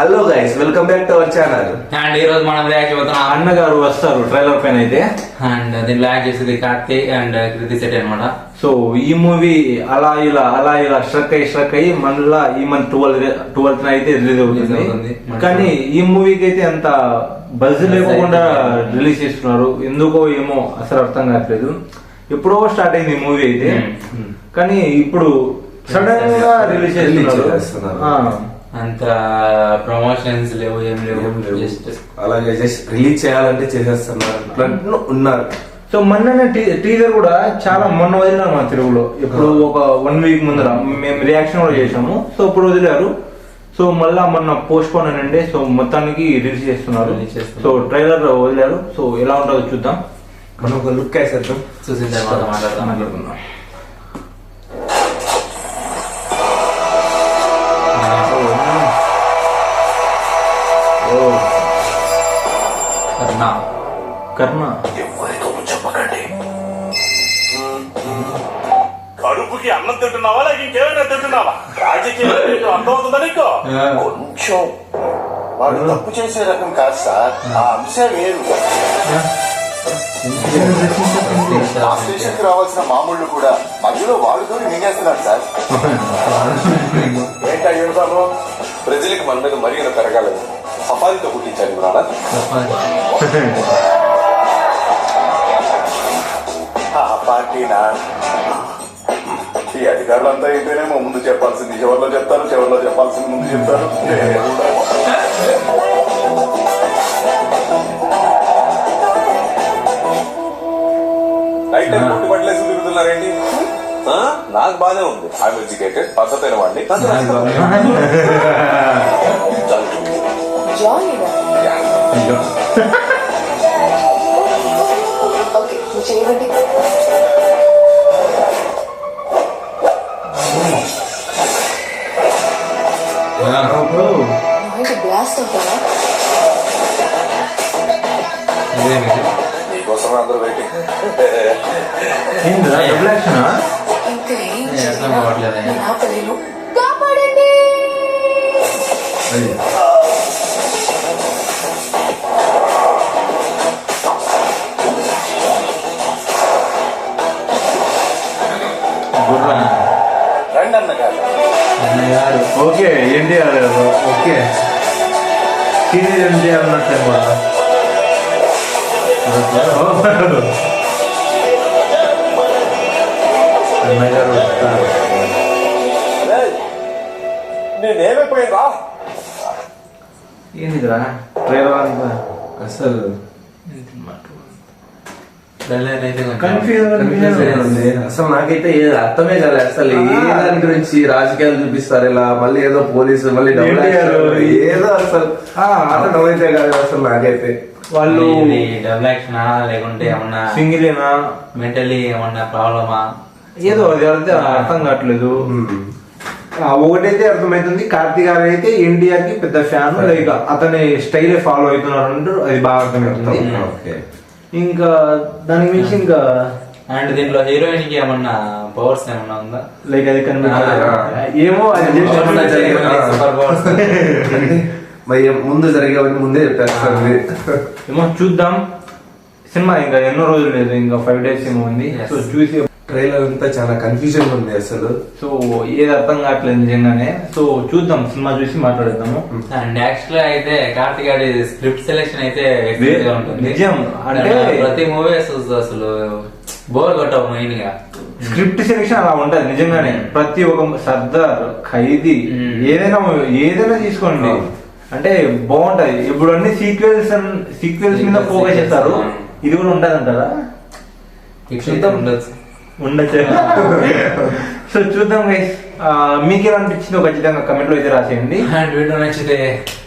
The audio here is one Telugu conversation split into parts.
Hello guys, welcome back to our channel. And ఈ రోజు మనం రియాక్ట్ అవుతున్నాం. అన్నగారు వస్తారు ట్రైలర్ పైన అయితే. అండ్ దీన్ని రియాక్ట్ చేసేది కార్తీక్ అండ్ కృతి శెట్టి అనమాట. సో ఈ మూవీ అలా ఇలా స్ట్రక్ అయ్యి మళ్ళా ఈ మంత్ 12th అయితే రిలీజ్ అవుతుంది. కానీ ఈ మూవీకి అయితే అంత బజ్ లేకుండా రిలీజ్ చేస్తున్నారు. ఎందుకో ఏమో అసలు అర్థం కావట్లేదు. ఎప్పుడో స్టార్ట్ అయింది ఈ మూవీ అయితే, కానీ ఇప్పుడు సడన్ గా రిలీజ్ చేస్తున్నారు. అంత ప్రమోషన్స్ లేవు, ఏం లేవు. అలాగే జస్ట్ రిలీజ్ చేయాలంటే చేసేస్తున్నారు ఉన్నారు. సో మొన్న టీజర్ కూడా చాలా మొన్న వదిలినారు మన తెలుగులో. ఇప్పుడు ఒక 1 వీక్ ముందర మేము రియాక్షన్ కూడా చేసాము. సో ఇప్పుడు వదిలారు. సో మళ్ళా మొన్న పోస్ట్ పోన్ అనండి. సో మొత్తానికి రిలీజ్ చేస్తున్నారు. సో ట్రైలర్ వదిలారు. సో ఎలా ఉంటుందో చూద్దాం. మనం ఒక లుక్ వేసేద్దాం. చూసిన తర్వాత మాట్లాడుకుందాం. కర్ణ ఎవరితో చెప్పకండి. కడుపుకి అన్నం తింటున్నావా లేక ఇంకేమైనా తింటున్నావా? రాజకీయం అర్థమవుతుందా నీకు? కొంచెం వాడు తప్పు చేసే రకం కాదు సార్, ఆ అంశం వేరు. ఆ స్టేషన్కి రావాల్సిన మామూళ్ళు కూడా మధ్యలో వాడుతో మింగేస్తున్నాడు సార్. ఏంటా యూనిఫాము? ప్రజలకు మన మీద మరింత పెరగాలని సఫారీతో కుట్టించాను నాన్న. పార్టీనా? ఈ అధికారులంతా అయితేనేమో ముందు చెప్పాల్సింది చివరిలో చెప్తారు, చివరిలో చెప్పాల్సింది ముందు చెప్తారు. అయితే పుట్టి పట్లేసి తిరుగుతున్నారేంటి? నాకు బానే ఉంది. ఐఎమ్ ఎడ్యుకేటెడ్, పద్ధతైన వాడిని. చేయండి. బ్లాస్ట్ అవుతారా? నీకోసం అందరూ వెయిటింగ్. కాపాడండి. రండి అన్నగారు. ఓకే, ఎన్టీఆర్ గారు. ఓకే, సీనియర్ ఎన్టీఆర్ అన్నట్టు అన్నగారు వస్తారు. నేనేమైపోయిందా? ఏంటిదిరా ట్రైలర్ అంతా అసలు అసలు నాకైతే అర్థమే కాదు. అసలు ఏ దాని గురించి రాజకీయాలు చూపిస్తారు ఇలా, మళ్ళీ ఏదో పోలీసు, మళ్ళీ ఏదో అసలు అర్థమైతే కాదు అసలు నాకైతే. వాళ్ళు డబుల్ యాక్షనా లేకుంటే ఏమన్నా సింగిలేనా, మెంటలీ ఏమన్నా ప్రాబ్లమా, ఏదో అది అర్థం కావట్లేదు. ఒకటైతే అర్థమవుతుంది, కార్తీక్ గారు అయితే ఎన్టీఆర్ కి పెద్ద ఫ్యాన్, లైక్ అతని స్టైల్ ఫాలో అవుతున్నారు. అది బాగా అర్థమవుతుంది. ఇంకా దానికి మించి ఇంకా అండ్ దీంట్లో హీరోయిన్ కి ఏమన్నా పవర్స్ ఏమన్నా ఉందా? లైక్ అది ఏమో సూపర్ పవర్స్ ముందు జరిగేవన్నీ ముందే చెప్పేస్తుంది. ఏమో చూద్దాం. సినిమా ఇంకా ఎన్నో రోజులు లేదు, ఇంకా 5 days ఏమో ఉంది. సో చూసి ట్రైలర్ అంతా చాలా కన్ఫ్యూజన్ ఉంది అసలు. సో ఏది అర్థం కావట్లేదు నిజంగానే. సో చూద్దాం, సినిమా చూసి మాట్లాడదాము. అండ్ యాక్చువల్ అయితే కార్తీక్ గారి స్క్రిప్ట్ సెలెక్షన్ అయితే ఉంటుంది. నిజం అంటే ప్రతి మూవీ అసలు బోర్ కొట్టవు. మెయిన్ గా స్క్రిప్ట్ సెలెక్షన్ అలా ఉంటది నిజంగానే. ప్రతి ఒక్క సర్దార్, ఖైదీ, ఏదైనా తీసుకోండి అంటే బాగుంటది. ఇప్పుడు అన్ని సీక్వెల్స్ మీద ఫోకస్ చేస్తారు. ఇది కూడా ఉంటది అంటారా? ఉండొచ్చు. సో చూద్దాం గైస్. మీకు ఎలా అనిపించిందో ఖచ్చితంగా కమెంట్ లో అయితే రాసేయండి. అండ్ వీడియో నచ్చితే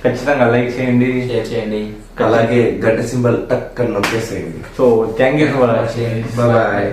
ఖచ్చితంగా లైక్ చేయండి, షేర్ చేయండి, అలాగే గంట సింబల్ టక్ అని నొక్కేసేయండి. So thank you for watching. Bye.